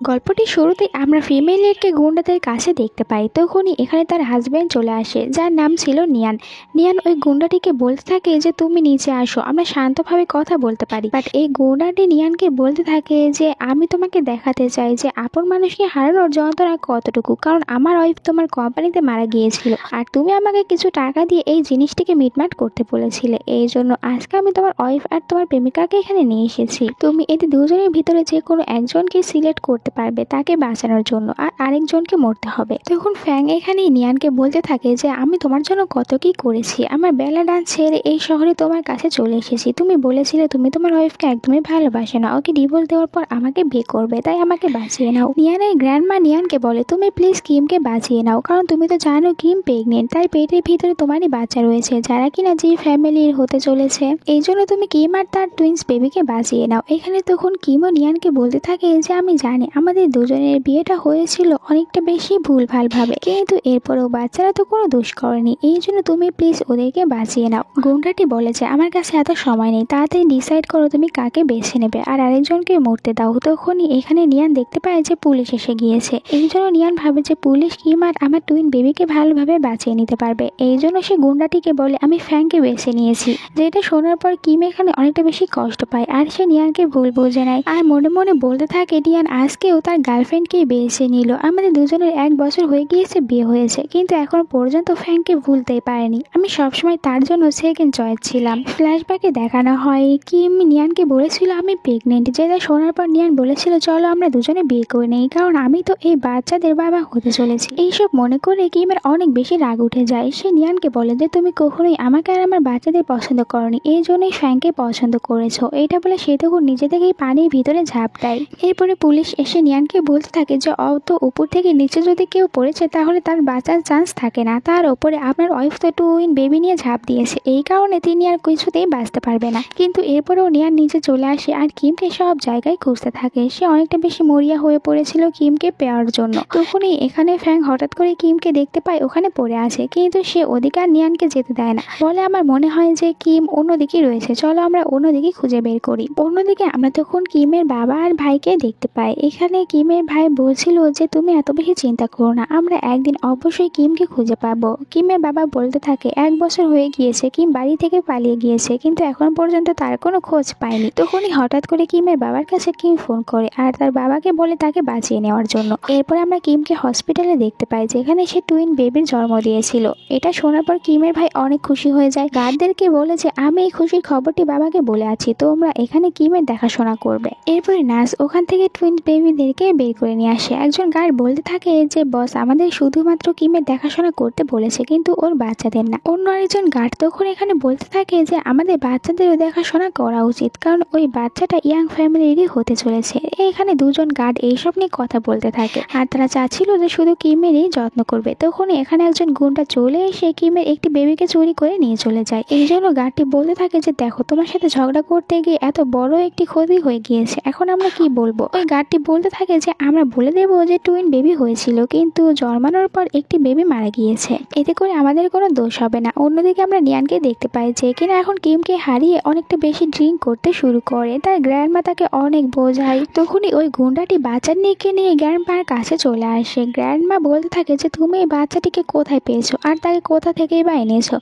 গল্পটির শুরুতেই আমরা ফিমেল লিডকে গুন্ডাদের কাছে দেখতে পাই। তখনই এখানে তার হাজব্যান্ড চলে আসে, যার নাম ছিল নিয়ান। নিয়ান ওই গুন্ডাটিকে বলতে থাকে যে তুমি নিচে আসো, আমরা শান্তভাবে কথা বলতে পারি। বাট এই গুন্ডাটি নিয়ানকে বলতে থাকে যে আমি তোমাকে দেখাতে চাই যে আপন মানুষকে হারানোর যন্ত্রণা কতটুকু, কারণ আমার ওয়াইফ তোমার কোম্পানিতে মারা গিয়েছিল আর তুমি আমাকে কিছু টাকা দিয়ে এই জিনিসটিকে মিটমাট করতে বলেছিলে। এই জন্য আজকে আমি তোমার ওয়াইফ আর তোমার প্রেমিকাকে এখানে নিয়ে এসেছি। তুমি এদের দুজনের ভিতরে যে কোনো একজনকে সিলেক্ট করতে পারবে তাকে বাঁচানোর জন্য, আর আরেকজনকে মরতে হবে। তখন ফ্যাং এখানে নিয়ানকে বলতে থাকে যে আমি তোমার জন্য কত কি করেছি, আমার বেলা ডান্স ছেড়ে এই শহরে তোমার কাছে চলে এসেছি। তুমি বলেছিলে তুমি তোমার ওয়াইফকে একদমই ভালোবাসে না, ওকে ডিভোর্স দেওয়ার পর আমাকে বিয়ে করবে, তাই আমাকে বাঁচিয়ে নাও। নিয়ানের গ্র্যান্ডমা নিয়ানকে বলে তুমি প্লিজ কিমকে বাঁচিয়ে নাও, কারণ তুমি তো জানো কিম প্রেগনেন্ট, তাই পেটের ভিতরে তোমারই বাচ্চা রয়েছে যারা কিনা যে ফ্যামিলির হতে চলেছে। এই জন্য তুমি কিম আর তার টুইন্স বেবিকে বাঁচিয়ে নাও। এখানে তখন কিমও নিয়ানকে বলতে থাকে যে আমি জানি আমাদের দুজনের বিয়েটা হয়েছিল অনেকটা বেশি ভুলভাল ভাবে, কিন্তু এরপরেও বাচ্চারা তো কোনো দোষ করেনি, এই জন্য তুমি প্লিজ ওদেরকে বাঁচিয়ে নাও। গুন্ডাটি বলেছে আমার কাছে এত সময় নেই, তাড়াতাড়ি ডিসাইড করো তুমি কাকে বেছে নেবে আর আরেকজনকে মরতে দাও। তখনই এখানে নিয়ান দেখতে পায় যে পুলিশ এসে গিয়েছে। এই জন্য নিয়ান ভাবে যে পুলিশ কিম আর আমার টুইন বেবিকে ভালোভাবে বাঁচিয়ে নিতে পারবে। এই জন্য সে গুন্ডাটিকে বলে আমি ফ্যাংকে বেছে নিয়েছি। যেটা শোনার পর কিম এখানে অনেকটা বেশি কষ্ট পায় আর সে নিয়ানকে ভুল বুঝে নেয় আর মনে মনে বলতে থাকে নিয়ান আজকেও তার গার্লফ্রেন্ডকেই বেছে নিল। আমাদের দুজনের 1 বছর হয়ে গিয়েছে বিয়ে হয়েছে, কিন্তু এখন পর্যন্ত ফ্যাংকে ভুলতেই পারেনি। আমি সবসময় তার জন্য সেকেন্ড চয়েস ছিলাম। ফ্ল্যাশব্যাকে দেখানো হয় কিম নিয়ানকে বলেছিল আমি প্রেগনেন্ট, যেটা শোনার পর নিয়ান বলেছিল চলো আমরা দুজনে বিয়ে করে নেই, কারণ আমি তো এই বাচ্চাদের বাবা হতে চলেছি। এইসব মনে করে কিমের অনেক বেশি রাগ উঠে যায়। সে নিয়ানকে বলে যে তুমি কখনোই আমাকে আর আমার বাচ্চাদের পছন্দ করনি, এই জন্যই ফ্যাংকে পছন্দ করেছো। এটা বলে সে তখন নিজে থেকেই পানির ভিতরে ঝাঁপ দেয়। এরপরে পুলিশ এসে নিয়ানকে বলতে থাকে যে অত উপর থেকে নিচে যদি কেউ পড়েছে তাহলে তার বাঁচার চান্স থাকে না, তার ওপরে আপনার ওয়াইফ তো টুইন বেবি নিয়ে ঝাঁপ দিয়েছে, এই কারণে তিনি আর কিছুতেই বাঁচতে পারবে না। কিন্তু এরপরেও নিয়ান নিচে চলে আসে আর কিমকে সব জায়গায় খুঁজতে থাকে। সে অনেকটা বেশি মরিয়া হয়ে পড়েছিল কিমকে পাওয়ার জন্য। তখনই এখানে ফ্যাং হঠাৎ করে কিমকে দেখতে পায় ওখানে পড়ে আছে, কিন্তু সে ওদিকে আর নিয়ানকে যেতে দেয় না। বলে আমার মনে হয় যে কিম অন্যদিকে রয়েছে, চলো আমরা অন্যদিকে খুঁজে বের করি। অন্যদিকে আমরা তখন কিমের বাবা আর ভাইকে দেখতে পাই। এখানে কিমের ভাই বলছিল যে তুমি এত বেশি চিন্তা করো না, আমরা একদিন অবশ্যই কিমকে খুঁজে পাবো। কিমের বাবা বলতে থাকে 1 বছর হয়ে গিয়েছে কিম বাড়ি থেকে পালিয়ে গিয়েছে, কিন্তু এখন পর্যন্ত তার কোনো খোঁজ পায়নি। তখনই হঠাৎ করে কিমের বাবার কাছে কিম ফোন করে আর তার বাবাকে বলে তাকে বাঁচিয়ে নেওয়ার জন্য। এরপর আমরা কিমকে হসপিটালে দেখতে পাই যেখানে সে টুইন বেবির জন্ম দিয়েছিল। এটা শোনার পর কিমের ভাই অনেক খুশি হয়ে যায়। গার্ডদেরকে বলে যে আমি এই খুশির খবরটি বাবাকে বলে আছি, তোমরা এখানে কিমের দেখাশোনা করবে। এরপরে নার্স ওখান থেকে টুইন বেবিদেরকে বের করে নিয়ে আসে। একজন গার্ড বলতে থাকে যে বস আমাদের শুধুমাত্র কিমের দেখাশোনা করতে বলেছে, কিন্তু ওর বাচ্চাদের না। অন্য আরেকজন গার্ড তখন এখানে বলতে থাকে যে আমাদের বাচ্চাদেরও দেখাশোনা করা উচিত, কারণ ওই বাচ্চাটা ইয়াং ফ্যামিলিরই হতে চলেছে। এখানে দুজন গার্ড এইসব নিয়ে কথা বলতে থাকে আর তারা চাচ্ছিল যে শুধু কিমেরই যত্ন করবে। তখন এখানে একজন গুন্ডা চলে এসে কিমের একটি বেবিকে চুরি করে নিয়ে চলে যায়। এই জন্য গার্ডটি বলতে থাকে যে দেখো তোমার সাথে ঝগড়া করতে গিয়ে এত বড় একটি ক্ষতি হয়ে গিয়েছে, এখন আমরা কি বলবো। ওই গার্ডটি বলতে থাকে যে আমরা বলে দেবো যে টুইন বেবি হয়েছিল, কিন্তু জন্মানোর পর একটি বেবি মারা গিয়েছে, এতে করে আমাদের কোনো দোষ হবে না। অন্যদিকে আমরা নিয়ানকে দেখতে পাই যে কিনা এখন কিমকে হারিয়ে অনেকটা বেশি ড্রিঙ্ক করতে শুরু করে। তার গ্র্যান্ডমা তাকে অনেক বোঝায়। তখনই ওই গুন্ডাটি বাচ্চার নিয়ে গ্র্যান্ডমার কাছে চলে আসে। গ্র্যান্ডমা বলতে থাকে যে তুমি এই বাচ্চাটিকে কোথায় পেয়েছো আর তাকে কোথা থেকেই বা এনেছো।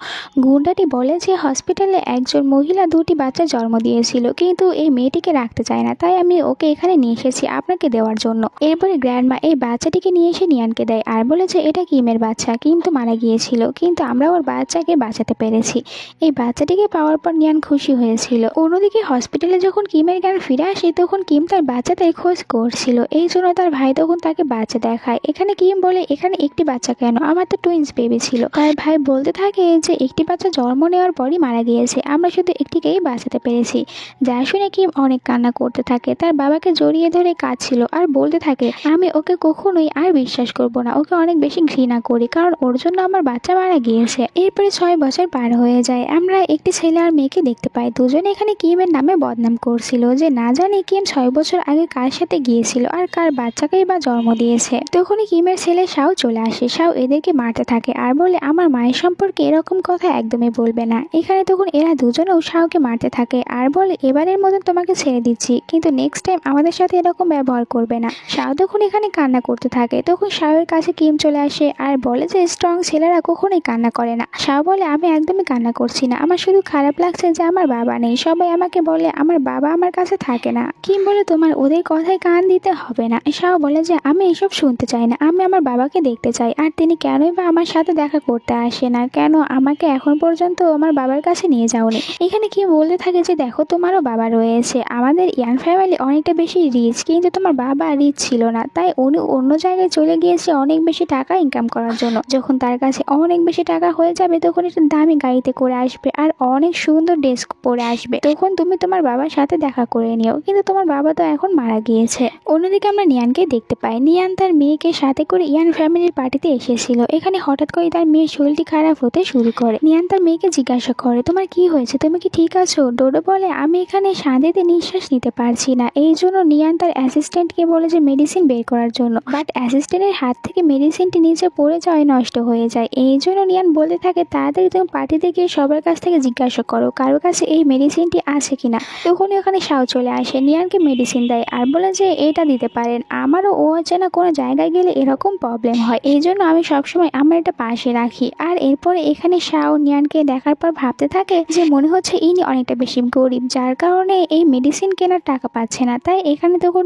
গুন্ডাটি বলে যে হসপিটালে একজন মহিলা 2টি বাচ্চা জন্ম দিয়েছিল, কিন্তু এই মেয়েটিকে রাখতে চায় না, তাই আমি ওকে এখানে নিয়ে এসেছি আপনাকে দেওয়ার জন্য। এরপরে গ্র্যান্ডমা এই বাচ্চাটিকে নিয়ে এসে নিয়ানকে দেয় আর বলেছে এটা কিমের বাচ্চা, কিম তো মারা গিয়েছিল, কিন্তু আমরা ওর বাচ্চাকে বাঁচাতে পেরেছি। এই বাচ্চাটিকে পাওয়ার পর নিয়ান খুশি হয়েছিল। অন্যদিকে হসপিটালে যখন কিমের জ্ঞান ফিরে আসে তখন কিম তার বাচ্চাদের খোঁজ করছিল, এই জন্য তার ভাই তখন তাকে বাচ্চা দেখায়। এখানে কিম বলে এখানে একটি বাচ্চা কেন, আমার তো টুইন্স বেবি ছিল। তার ভাই বলতে থাকে যে একটি বাচ্চা জন্ম নেওয়ার পরই মারা গিয়েছে, আমরা শুধু একটিকেই বাঁচাতে পেরেছি। যা শুনে কিম অনেক কান্না করতে থাকে, তার বাবাকে জড়িয়ে ধরে কাঁদছিল আর বলতে থাকে আমি ওকে কখনোই আর বিশ্বাস করব না, ওকে অনেক বেশি ঘৃণা করি, কারণ ওর জন্য আমার বাচ্চা মারা গিয়েছে। এরপরে 6 বছর পার হয়ে যায়। আমরা একটি ছেলে আর মেয়েকে দেখতে পাই। দুজনে এখানে কিমের নামে বদনাম করছিল যে না জানি কিম 6 বছর আগে কার সাথে গিয়েছিল আর কার বাচ্চাকেই বা জন্ম দিয়েছে। তখনই কিমের ছেলে শাও চলে আসে। শাও এদেরকে মারতে থাকে আর বলে আমার মায়ের সম্পর্কে এরকম কথা একদমই বলবে না। এখানে তখন এরা দুজনেও শাওকে মারতে থাকে আর বলে এবারের মতন তোমাকে ছেড়ে দিচ্ছি, কিন্তু নেক্সট টাইম আমাদের সাথে এরকম ব্যবহার করবে না। শাও তখন এখানে কান্না করতে থাকে। তখন শাওয়ের কাছে কিম চলে আসে আর বলে যে স্ট্রং ছেলেরা কখনোই কান্না করে না। শাও বলে আমি একদমই কান্না করছি না, আমার শুধু খারাপ লাগছে যে আমার বাবা নেই, সবাই আমাকে বলে আমার বাবা আমার কাছে থাকে না। কিম বলে তোমার ওদের কথায় কান দিতে হবে না। শাও বলে যে আমি এসব শুনতে চাই না, আমি আমার বাবাকে দেখতে চাই, আর তিনি কেনই বা আমার সাথে দেখা করতে আসে না, কেন আমাকে এখন পর্যন্ত আমার বাবার কাছে নিয়ে যাওনি। এখানে কি বলতে থাকে যে দেখো তোমারও বাবা রয়েছে, আমাদের ইয়ান ফ্যামিলি অনেকটা বেশি রিচ, কিন্তু তোমার বাবা রিচ ছিল না, তাই উনি অন্য জায়গায় চলে গিয়েছে অনেক বেশি টাকা ইনকাম করার জন্য। যখন তার কাছে অনেক বেশি টাকা হয়ে যাবে তখন একটা দামি গাড়িতে করে আসবে আর অনেক সুন্দর ড্রেস পরে আসবে, তখন তুমি তোমার বাবার সাথে দেখা করে নিও, কিন্তু তোমার বাবা তো এখন মারা গিয়েছে। অন্যদিকে আমরা নিয়ানকে দেখতে পাই। নিয়ান তার মেয়েকে সাথে করে ইয়ান ফ্যামিলির পার্টিতে এসেছিল। এখানে হঠাৎ করে তার মেয়ের শরীরটি খারাপ হতে শুরু করে। নিয়ান তার মেয়েকে জিজ্ঞাসা করে তোমার কি হয়েছে, তুমি কি ঠিক আছো? ডোডো বলে আমি এখানে শান্তিতে নিঃশ্বাস নিতে পারছি না। এই জন্য নিয়ান তার অ্যাসিস্ট্যান্টকে বলে যে মেডিসিন বের করার জন্য, বাট অ্যাসিস্ট্যান্টের হাত থেকে মেডিসিনটি নিচে পড়ে যায়, নষ্ট হয়ে যায়। এই জন্য নিয়ান বলতে থাকে তাড়াতাড়ি তুমি পার্টিতে গিয়ে সবার কাছ থেকে জিজ্ঞাসা করো কারোর কাছে এই মেডিসিনটি আছে কিনা। তখনই ওখানে শাও চলে আসে, নিয়ানকে মেডিসিন দেয় আর বলে যে এটা দিতে পারেন, আমারও ও অচেনা কোনো জায়গায় গেলে এরকম প্রবলেম হয়, এই জন্য আমি সবসময় আমার এটা পাশে রাখি। আর এরপরে এখানে শাও নিয়ানকে দেখার পর ভাবতে থাকে যে মনে হচ্ছে ইনি অনেকটা বেশি গরিব, যার কারণে এই মেডিসিন কেনার টাকা পাচ্ছে না। তাই এখানে তখন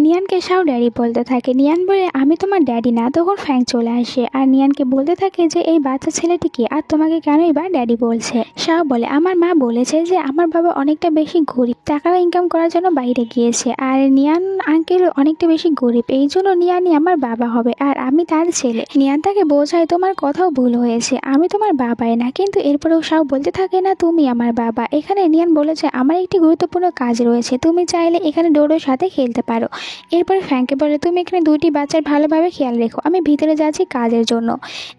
নিয়ানকে শাও ড্যাডি বলতে থাকে। নিয়ান বলে আমি তোমার ড্যাডি না। তখন ফ্যাং চলে আসে আর নিয়ানকে বলতে থাকে যে এই বাচ্চা ছেলেটি কি আর তোমাকে কেন এবার ড্যাডি বলছে। শাও বলে আমার মা বলেছে যে আমার বাবা অনেকটা বেশি গরিব, টাকা ইনকাম করার জন্য বাইরে গিয়েছে, আর নিয়ান আঙ্কেল অনেকটা বেশি গরিব, এই জন্য নিয়ানই আমার বাবা হবে আর আমি তার ছেলে। নিয়ান তাকে বোঝায় তোমার কথাও ভুল হয়েছে, আমি তোমার বাবাই না। কিন্তু এরপরেও শাও বলতে থাকে না তুমি আমার বাবা। এখানে নিয়ান বলেছে আমার একটি গুরুত্বপূর্ণ কাজ রয়েছে, তুমি চাইলে এখানে ডোডোর সাথে খেলতে পারো। এরপরে ফ্যাংকে বলে তুমি এখানে দুইটি বাচ্চার ভালোভাবে খেয়াল রেখো, আমি ভিতরে যাচ্ছি কাজের জন্য।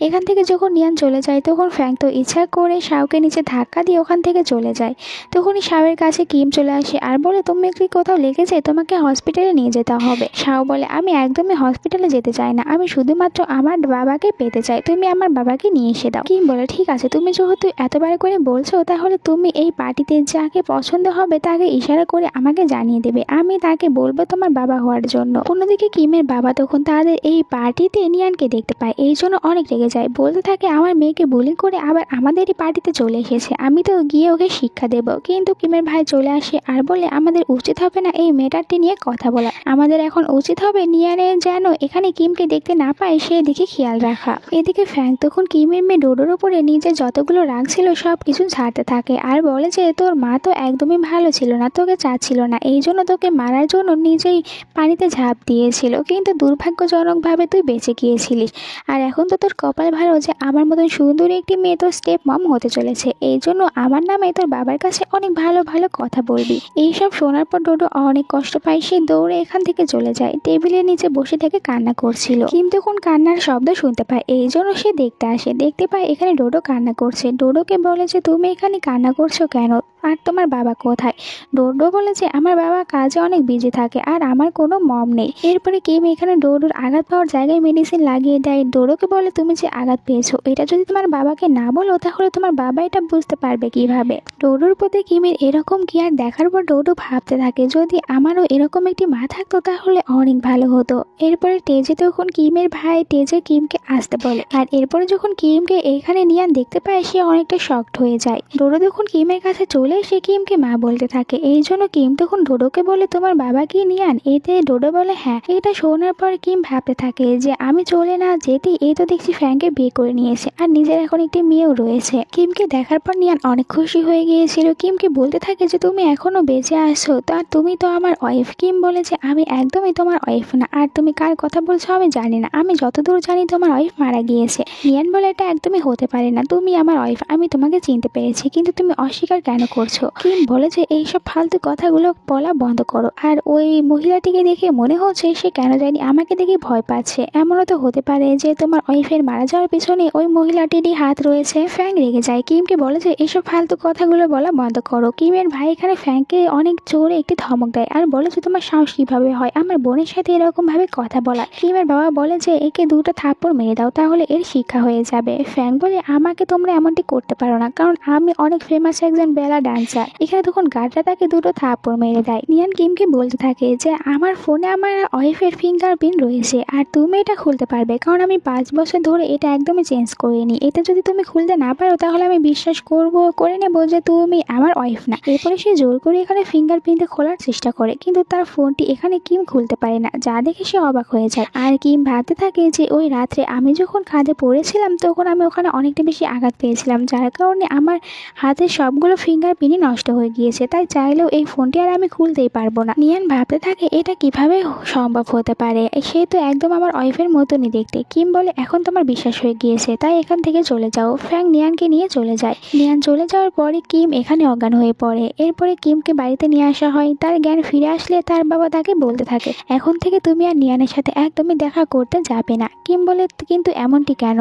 এখান থেকে যখন নিয়ান চলে যায় তখন ফ্যাং তো ইচ্ছা করে শাওকে নিচে ধাক্কা দিয়ে ওখান থেকে চলে যায়। তখনই শাওয়ের কাছে কিম চলে আসে আর বলে তুমি কি কোথাও লেগেছে, তোমাকে হসপিটালে নিয়ে যেতে হবে। শাও বলে আমি একদমই হসপিটালে যেতে চাই না, আমি শুধুমাত্র আমার বাবাকে পেতে চাই, তুমি আমার বাবাকে নিয়ে এসে দাও। কিম বলে ঠিক আছে, তুমি যেহেতু এতবার করে বলছো তাহলে তুমি এই পার্টিতে যাকে পছন্দ হবে তাকে ইশারা করে আমাকে জানিয়ে দেবে, আমি তাকে বলবো তোমার বাবা হওয়ার জন্য। অন্যদিকে কিমের বাবা তখন তাদের এই পার্টিতে নিয়ানকে দেখতে পায়, এই জন্য অনেক রেগে যায়, বলতে থাকে আমার মেয়েকে বুলি করে আবার আমাদেরই পার্টিতে চলে এসেছে, আমি তো গিয়ে ওকে শিক্ষা দেব। কিন্তু কিমের ভাই চলে আসে আর বলে আমাদের উচিত হবে না এই মেয়েটারটি নিয়ে কথা বলা, আমাদের এখন উচিত হবে নিয়ানের যেন এখানে কিমকে দেখতে না পায় সেদিকে খেয়াল রাখা। এদিকে ফ্যাং তখন কিমের মেয়ে ডোডোর উপরে নিজের যতগুলো রাগ ছিল সব কিছু ছাড়তে থাকে আর বলে যে তোর মা তো একদমই ভালো ছিল না, তোকে চাচ্ছিল না, এই জন্য তোকে মারার জন্য নিজেই পানিতে ঝাঁপ দিয়েছিল, কিন্তু দুর্ভাগ্যজনকভাবে তুই বেঁচে গিয়েছিলিস। আর এখন তো তোর কপাল ভালো যে আমার মতন সুন্দরী একটি মেয়ে তোর স্টেপ মম হতে চলেছে, এই জন্য আমার নামে তোর বাবার কাছে অনেক ভালো ভালো কথা বলবি। এইসব শোনার পর ডোডো অনেক কষ্ট পায়, সে দৌড়ে এখান থেকে চলে যায়, টেবিলের নিচে বসে থেকে কান্না করছিল। কিম তখন কান্নার শব্দ শুনতে পায়, এই জন্য সে দেখতে আসে, দেখতে পায় এখানে ডোডো কান্না করছে। ডোডোকে বলে যে তুমি এখানে কান্না করছো কেন, আর তোমার বাবা কোথায়? ডোডো বলেছে আমার বাবা কাজে অনেক বিজি থাকে আর আমার কোনো মম নেই। এরপরে কিম এখানে ডোডোর আঘাত পাওয়ার জায়গায় মেডিসিন লাগিয়ে দেয়। ডোডোকে বলে তুমি যে আঘাত পেয়েছো এটা যদি তোমার বাবাকে না বলো তাহলে তোমার বাবা এটা বুঝতে পারবে কিভাবে। ডোডোর প্রতি কিমের এরকম কেয়ার দেখার পর ডোডো ভাবতে থাকে যদি আমারও এরকম একটি মা থাকতো তাহলে অনেক ভালো হতো। এরপরে টেজে তখন কিমের ভাই টেজে কিমকে আসতে বলে, আর এরপরে যখন কিমকে এখানে নিয়ান দেখতে পায় সে অনেকটা শকড হয়ে যায়। ডোডো তখন কিমের কাছে চলে এসে কিমকে মা বলতে থাকে, এই জন্য কিম তখন ডোডোকে বলে তোমার বাবা কি নিয়ান? এতে ডোডো বলে হ্যাঁ। এটা শোনার পর কিম ভাবতে থাকে যে আমি চলে না যেতে এই তো দেখছি ফ্র্যাঙ্ককে বিয়ে করে নিয়েছে আর নিজের এখন একটি মেয়েও রয়েছে। কিমকে দেখার পর নিয়ান অনেক খুশি হয়ে গিয়েছিল। কিমকে বলতে থাকে যে তুমি এখনো বেঁচে আসো, তা তুমি তো আমার ওয়াইফ। কিম বলে যে আমি একদমই তোমার ওয়াইফ না, আর তুমি কার কথা বলছো আমি জানি না, আমি যতদূর জানি তোমার ওয়াইফ মারা গিয়েছে। নিয়ান বলে এটা একদমই হতে পারে না, তুমি আমার ওয়াইফ, আমি তোমাকে চিনতে পেরেছি, কিন্তু তুমি অস্বীকার কেন করছো? কিম বলে যে এইসব ফালতু কথাগুলো বলা বন্ধ করো, আর ওই মহিলাটিকে দেখে মনে হচ্ছে সে কেন জানি আমাকে দেখে ভয় পাচ্ছে, এমনও তো হতে পারে যে তোমার ওয়াইফের মারা যাওয়ার পিছনে ওই মহিলাটিরই হাত রয়েছে। ফ্যাং রেগে যায়, কিমকে বলে যে এইসব ফালতু কথাগুলো বলা বন্ধ করো। কিমের ভাই এখানে ফ্যাংকে অনেক জোরে একটি ধমক দেয় আর বলে যে তোমার সাহস কিভাবে হয় আমার বোনের সাথে এরকম ভাবে কথা বলা। কিমের বাবা বলে যে একে দুটো থাপ্পড় মেরে দাও তাহলে এর শিক্ষা হয়ে যাবে। ফ্যাং বলে আমাকে তোমরা এমনটি করতে পারো না, কারণ আমি অনেক ফেমাস একজন বেলা ক্যান্সার। এখানে তখন গার্ডরা তাকে দুটো থাপ্পড় মেরে দেয়। নিয়ান কিমকে বলতে থাকে যে আমার ফোনে আমার ওয়াইফের ফিঙ্গারপ্রিন্ট রয়েছে আর তুমি এটা খুলতে পারবে, কারণ আমি 5 বছর ধরে এটা একদমই চেঞ্জ করিনি। এটা যদি তুমি খুলতে না পারো তাহলে আমি বিশ্বাস করে নেবো যে তুমি আমার ওয়াইফ না। এরপরে সে জোর করে এখানে ফিঙ্গারপ্রিন্টে খোলার চেষ্টা করে, কিন্তু তার ফোনটি এখানে কিম খুলতে পারে না, যা দেখে সে অবাক হয়ে যায়। আর কিম ভাবতে থাকে যে ওই রাত্রে আমি যখন খাদে পড়েছিলাম তখন আমি ওখানে অনেকটা বেশি আঘাত পেয়েছিলাম, যার কারণে আমার হাতের সবগুলো ফিঙ্গারপ্রিন্টই নষ্ট হয়ে গিয়েছে, তাই চাইলেও এই ফোনটি আর আমি খুলতেই পারবো না। নিয়ান ভাবতে থাকে এটা কিভাবে সম্ভব হতে পারে, সে তো একদম আমার ওয়াইফের মতনই দেখতে। কিম বলে এখন তোমার বিশ্বাস হয়ে গিয়েছে, তাই এখান থেকে চলে যাও। ফ্যাং নিয়ানকে নিয়ে চলে যায়। নিয়ান চলে যাওয়ার পরে কিম এখানে অজ্ঞান হয়ে পড়ে। এরপরে কিমকে বাড়িতে নিয়ে আসা হয়। তার জ্ঞান ফিরে আসলে তার বাবা তাকে বলতে থাকে এখন থেকে তুমি আর নিয়ানের সাথে একদমই দেখা করতে যাবে না। কিম বলে কিন্তু এমনটি কেন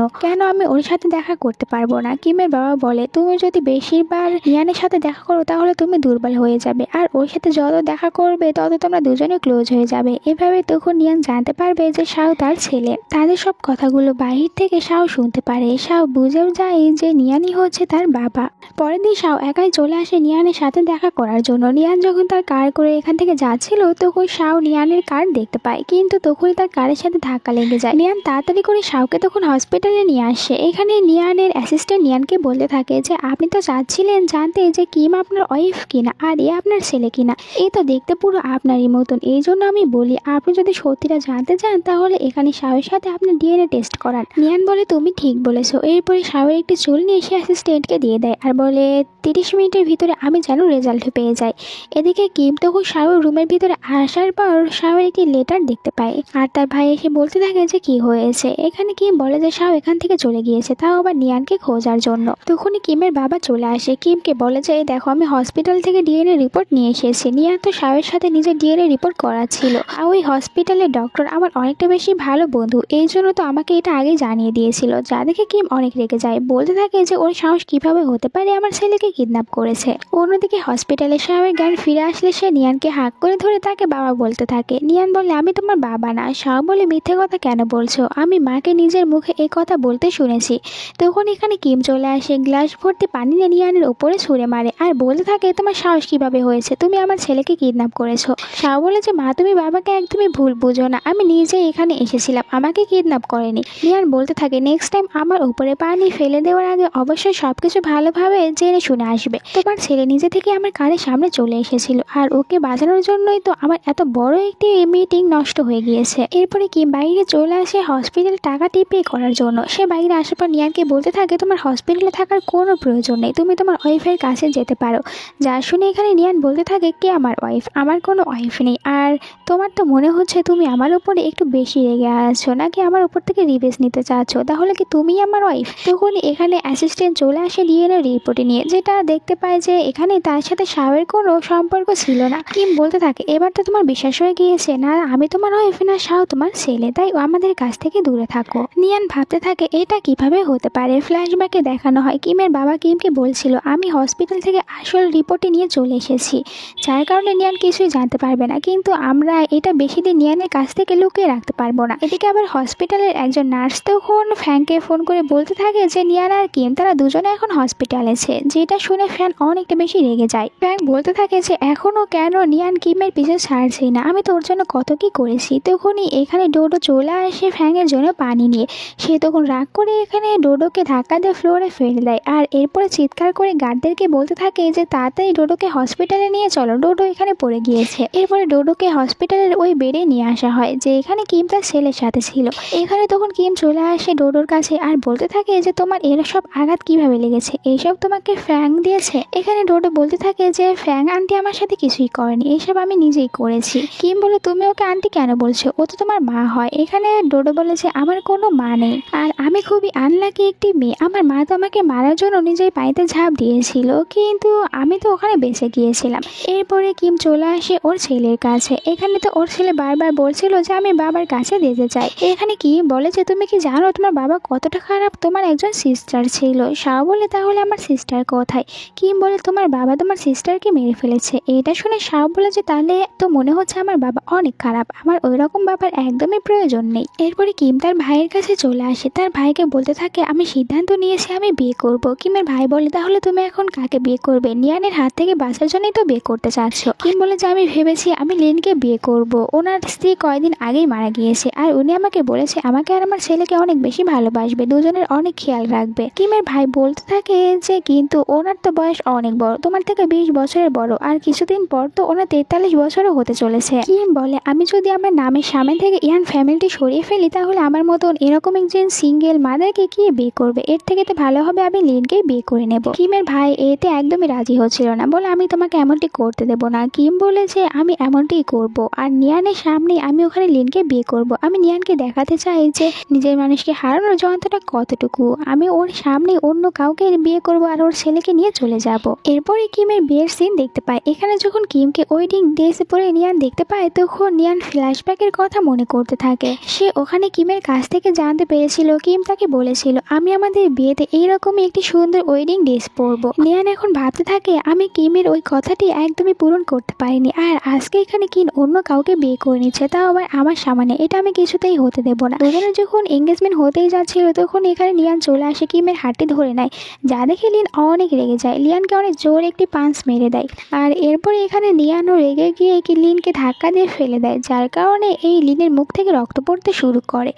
আমি ওর সাথে দেখা করতে পারবো না? কিমের বাবা বলে তুমি যদি বেশিরবার নিয়ানের সাথে দেখা করো তাহলে তুমি দুর্বল হয়ে যাবে, আর ওর সাথে যত দেখা করবে তত তোমরা দুজনে ক্লোজ হয়ে যাবে। এভাবে তখন নিয়ান জানতে পারবে যে শাও তার ছেলে। তাদের সব কথাগুলো বাহির থেকে শাও শুনতে পারে। শাও বুঝেও যায় যে নিয়ানই হচ্ছে তার বাবা। পরের দিন শাও একাই চলে আসে নিয়ানের সাথে দেখা করার জন্য। নিয়ান যখন তার কার করে এখান থেকে যাচ্ছিল তখন শাও নিয়ানের কার দেখতে পায়, কিন্তু তখনই তার কারের সাথে ধাক্কা লেগে যায়। নিয়ান তাড়াতাড়ি করে শাওকে তখন হসপিটালে নিয়ে আসে। এখানে নিয়ানের অ্যাসিস্ট্যান্ট নিয়ানকে বলতে থাকে যে আপনি তো চাচ্ছিলেন জানতে যে কিম আপনার ওয়াইফ কিনা আর এ আপনার ছেলে কিনা, এই তো দেখতে পুরো আপনারই মতন। এই জন্য আমি বলি আপনি যদি সত্যিটা জানতে চান তাহলে এখানে শাওয়ের সাথে আপনার ডিএনএ টেস্ট করান। নিয়ান বলে তুমি ঠিক বলেছো। এরপরে শাওয়ের একটি চুল নিয়ে সে অ্যাসিস্ট্যান্টকে দিয়ে দেয় আর বলে 30 মিনিটের ভিতরে আমি যেন রেজাল্ট পেয়ে যাই। এদিকে কিম তখন শাওয়ের রুমের ভিতরে আসার পর শাওয়ের একটি লেটার দেখতে পায় আর তার ভাই এসে বলতে থাকে যে কি হয়েছে। এখানে কিম বলে যে শাও এখান থেকে চলে গিয়েছে, তাও আবার নিয়ানকে খোঁজার জন্য। তখনই কিমের বাবা চলে আসে। কিমকে বলে যে দেখো আমি হসপিটাল থেকে ডিএনএ রিপোর্ট নিয়ে এসেছি। নিয়ান তো শাওয়ের সাথে নিজের ডিএনএ রিপোর্ট করা ছিল, আর ওই হসপিটালের ডক্টর আমার অনেকটা বেশি ভালো বন্ধু, এই জন্য তো আমাকে এটা আগে জানিয়ে দিয়েছিল। যা দেখে কিম অনেক রেগে যায়, বলতে থাকে যে ওর সাহস কিভাবে হতে পারে আমার ছেলেকে কিডন্যাপ করেছে। অন্যদিকে হসপিটালে শাওয়ের জ্ঞান ফিরে আসলে সে নিয়ানকে হাঁক করে ধরে তাকে বাবা বলতে থাকে। নিয়ান বলে আমি তোমার বাবা না। শাও বলে মিথ্যে কথা কেন বলছো, আমি মাকে নিজের মুখে এই কথা বলতে শুনেছি। তখন এখানে কিম চলে আসে, গ্লাস ভর্তি পানি নিয়ে নিয়ানের উপরে ছুঁড়ে মারে আর বলতে থাকে তোমার সাহস কিভাবে হয়েছে, তুমি আমার ছেলেকে কিডন্যাপ করেছো। শাও বলে যে মা তুমি বাবাকে একদমই ভুল বুঝো না, আমি নিজে এখানে এসেছিলাম, আমাকে কিডন্যাপ করেনি। নিয়ান বলতে থাকে নেক্সট টাইম আমার উপরে পানি ফেলে দেওয়ার আগে অবশ্যই সবকিছু ভালোভাবে জেনে শুনে আসবে। তোমার ছেলে নিজে থেকে আমার কারের সামনে চলে এসেছিল আর ওকে বাঁচানোর জন্যই তো আমার এত বড় একটি মিটিং নষ্ট হয়ে গিয়েছে। এরপরে কি বাইরে চলে আসে হসপিটালে টাকা পে করার জন্য। সে বাইরে আসার পর নিয়ানকে বলতে থাকে তোমার হসপিটালে থাকার কোনো প্রয়োজন নেই, তুমি তোমার ওয়াইফের কাছে যেতে পারো। যা শুনে এখানে নিয়ান বলতে থাকে কে আমার ওয়াইফ, আমার কোনো ওয়াইফ নেই। আর তোমার তো মনে হচ্ছে তুমি আমার উপরে একটু বেশি রেগে আছো, নাকি আমার উপর থেকে রিভেঞ্জ নিতে চাচ্ছ, তাহলে কি তুমি আমার ওয়াইফ? তখন এখানে অ্যাসিস্ট্যান্ট চলে আসে ডিএনএ রিপোর্টে নিয়ে, যেটা দেখতে পায় যে এখানে তার সাথে শাওয়ের কোনো সম্পর্ক ছিল না। কিম বলতে থাকে এবার তো তোমার বিশ্বাস হয়ে গিয়েছে না আমি তোমার ওয়াইফ না শাও তোমার ছেলে, তাই আমাদের কাছ থেকে দূরে থাকো। নিয়ান ভাবতে থাকে এটা কিভাবে হতে পারে। ফ্ল্যাশব্যাকে দেখানো হয় কিমের বাবা কিমকে বলছিল আমি হসপিটাল থেকে আসল রিপোর্টে নিয়ে চলে এসেছি, যার কারণে নিয়ান কিছুই জানতে পারবে না, কিন্তু আমরা এটা বেশি দিন নিয়ানের কাছ থেকে লুকিয়ে রাখতে পারবো না। এদিকে আবার হসপিটালের একজন নার্স তখন ফ্যানকে ফোন করে বলতে থাকে যে নিয়ান আর কিম তারা দুজনে এখন হসপিটালে আছে, যেটা শুনে ফ্যান অনেকটা বেশি রেগে যায়। ফ্যান বলতে থাকে যে এখনো কেন নিয়ান কিমের পিছনে ছাড়ছেই না, আমি তো ওর জন্য কত কি করেছি। তখনই এখানে ডোডো চলে আসে ফ্যানের জন্য পানি নিয়ে। সে তখন রাগ করে এখানে ডোডোকে ধাক্কা দিয়ে ফ্লোরে ফেলে দেয় আর এরপরে চিৎকার করে গার্ডদেরকে বলতে থাকে যে তাড়াতাড়ি ডোডোকে হসপিটালে নিয়ে চলো, ডোডো এখানে পড়ে গিয়েছে। এরপরে ডোডোকে হসপিটালের ওই বেডে নিয়ে আসা হয় যে এখানে কিম তার ছেলের সাথে ছিল। এখানে তখন কিম চলে আসে ডোডোর কাছে আর বলতে থাকে যে তোমার এরা সব আঘাত কিভাবে লেগেছে, এইসব তোমাকে ফ্যাং দিয়েছে। এখানে ডোডো বলতে থাকে যে ফ্যাং আন্টি আমার সাথে কিছুই করেনি, এইসব আমি নিজেই করেছি। কিম বলে তুমি ওকে আন্টি কেন বলছো, ও তো তোমার মা হয়। এখানে ডোডো বলে যে আমার কোনো মা নেই আর আমি খুবই আনলাকি একটি মেয়ে, আমার মা তো আমাকে মারার জন্য নিজেই পানিতে ঝাঁপ দিয়েছিল, কিন্তু আমি তো ওখানে বেঁচে গিয়েছিলাম। এরপরে কিম চলে আসে ওর ছেলের কাছে। এখানে তো ওর ছেলে বারবার বলছিল যে আমি বাবার কাছে যেতে চাই। এখানে কি বলে যে তুমি কি জানো তোমার বাবা কতটা খারাপ, তোমার একজন সিস্টার ছিল। শাও বলে তাহলে আমার সিস্টার কোথায়? কিম বলে তোমার বাবা তোমার সিস্টারকে মেরে ফেলেছে। এটা শুনে শাও বলে যে তাহলে তো মনে হচ্ছে আমার বাবা অনেক খারাপ, আমার ওই রকম বাবার একদমই প্রয়োজন নেই। এরপরে কিম তার ভাইয়ের কাছে চলে আসে, তার ভাইকে বলতে থাকে আমি সিদ্ধান্ত নিয়েছি আমি বিয়ে করব। কিমের ভাই বলে তাহলে তুমি এখন কাকে বিয়ে বিয়ে করবে? নিয়ানের হাত থেকে বাঁচার জন্যই তো বিয়ে করতে চাচ্ছ। কিম বলে যে আমি ভেবেছি আমি লিনকে বিয়ে করব। ওনার স্ত্রী কয়েকদিন আগেই মারা গিয়েছে আর উনি আমাকে বলেছে আমাকে আর আমার ছেলেকে অনেক বেশি ভালোবাসবে, দুজনের অনেক খেয়াল রাখবে। কিমের ভাই বলতে থাকে যে কিন্তু ওনার তো বয়স অনেক বড়, তোমার থেকে 20 বছরের বড়, আর কিছুদিন পর তো ওনার 43 বছরও হতে চলেছে। কিম বলে আমি যদি আমার নামের সামনে থেকে ইয়ান ফ্যামিলিটি সরিয়ে ফেলি তাহলে আমার মতন এরকম একজন সিঙ্গেল মাদারকে কি বিয়ে করবে? এর থেকে তো ভালো হবে আমি লিনকেই বিয়ে করে নেব। কিমের ভাই এতে একদমই রাজি হচ্ছিল না, বলে আমি তোমাকে এমনটি করতে দেবো না। কিম বলেছে আমি এমনটিই করব, আর নিয়ানের সামনে আমি ওখানে লিনকে বিয়ে করব। আমি নিয়ানকে দেখাতে চাই যে নিজের মানুষকে হারানোর যন্ত্রটা কতটুকু। আমি ওর সামনে অন্য কাউকে বিয়ে করব আর ওর ছেলেকে নিয়ে চলে যাব। এরপরে কিমের বিয়ের সিন দেখতে পায়। এখানে যখন কিমকে ওয়েডিং ড্রেস পরে নিয়ান দেখতে পায় তখন নিয়ান ফ্ল্যাশব্যাকের কথা মনে করতে থাকে। সে ওখানে কিমের কাছ থেকে জানতে পেরেছিল কিম তাকে বলেছিল আমি আমাদের বিয়েতে এইরকমই একটি সুন্দর ওয়েডিং ড্রেস পরবো। নিয়ান এখন ভাবতে থাকে আমি কিমের ওই কথাটি একদমই পূরণ করতে পারিনি, আর আজকে এখানে কিম অন্য কাউকে বিয়ে করে নিচ্ছে, তাও আবার আমার সামনে। এটা আমি কিছুতেই হতে দেবো না। দুজনে যখন এঙ্গেজমেন্ট হতেই যাচ্ছিল তখন এখানে নিয়ান চলে আসে, কিমের হাতটি ধরে নেয়, যা দেখে লিন অনেক রেগে যায়। লিয়ানকে অনেক জোর একটি পাঞ্চ মেরে দেয়, আর এরপরে এখানে নিয়ানও রেগে গিয়ে লিনকে ধাক্কা দিয়ে ফেলে দেয়, যার কারণে এই লিনের মুখ থেকে রক্ত পড়তে শুরু করে।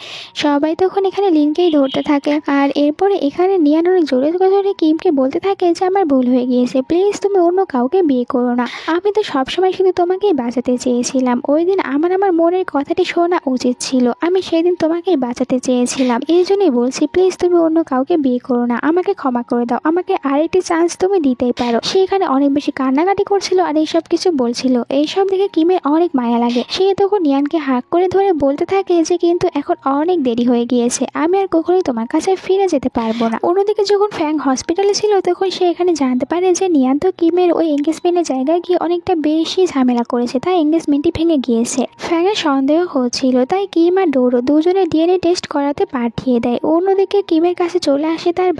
সবাই তখন এখানে লিনকেই ধরতে থাকে, আর এরপরে এখানে নিয়ান অনেক জোরে জোরে কিমকে বলতে থাকে যে আমার ভুল হয়ে গিয়েছে, প্লিজ তুমি অন্য কাউকে বিয়ে করো না, আমি তো সবসময় শুধু তোমাকেই বাঁচাতে চেয়েছিলাম। ওই দিন আমার মনের কথাটি শোনা উচিত ছিল, আমি সেই দিন তোমাকেই বাঁচাতে চেয়েছিলাম, এই জন্যই বলছি প্লিজ তুমি অন্য কাউকে বিয়ে করো না, আমাকে ক্ষমা করে দাও, আমাকে আরেকটি চান্স তুমি দিতেই পারো। সে এখানে অনেক বেশি কান্নাকাটি করছিল আর এইসব কিছু বলছিল। এইসব দেখে কিমের অনেক মায়া লাগে। সে তখন নিয়ানকে হাত করে ধরে বলতে থাকে যে কিন্তু এখন অনেক দেরি হয়ে গিয়েছে, আমি আর কখনোই তোমার কাছে ফিরে যেতে পারবো না। অন্যদিকে যখন ফ্যাং হসপিটালে ছিল তখন সে এখানে জানতে পারে যে নিয়ান তো কিমের ওই এঙ্গেজমেন্টের জায়গায় গিয়ে অনেকটা বেশি ঝামেলা করেছে, তাই এঙ্গেজমেন্টই ভেঙে গিয়েছে। ফ্যাংয়ের সন্দেহ হচ্ছিল, তাই কিম আর ডোরো দুজনে ডিএনএ টেস্ট করাতে পাঠিয়ে দেয়। অন্যদিকে কিমের কাছে চলে আসে তার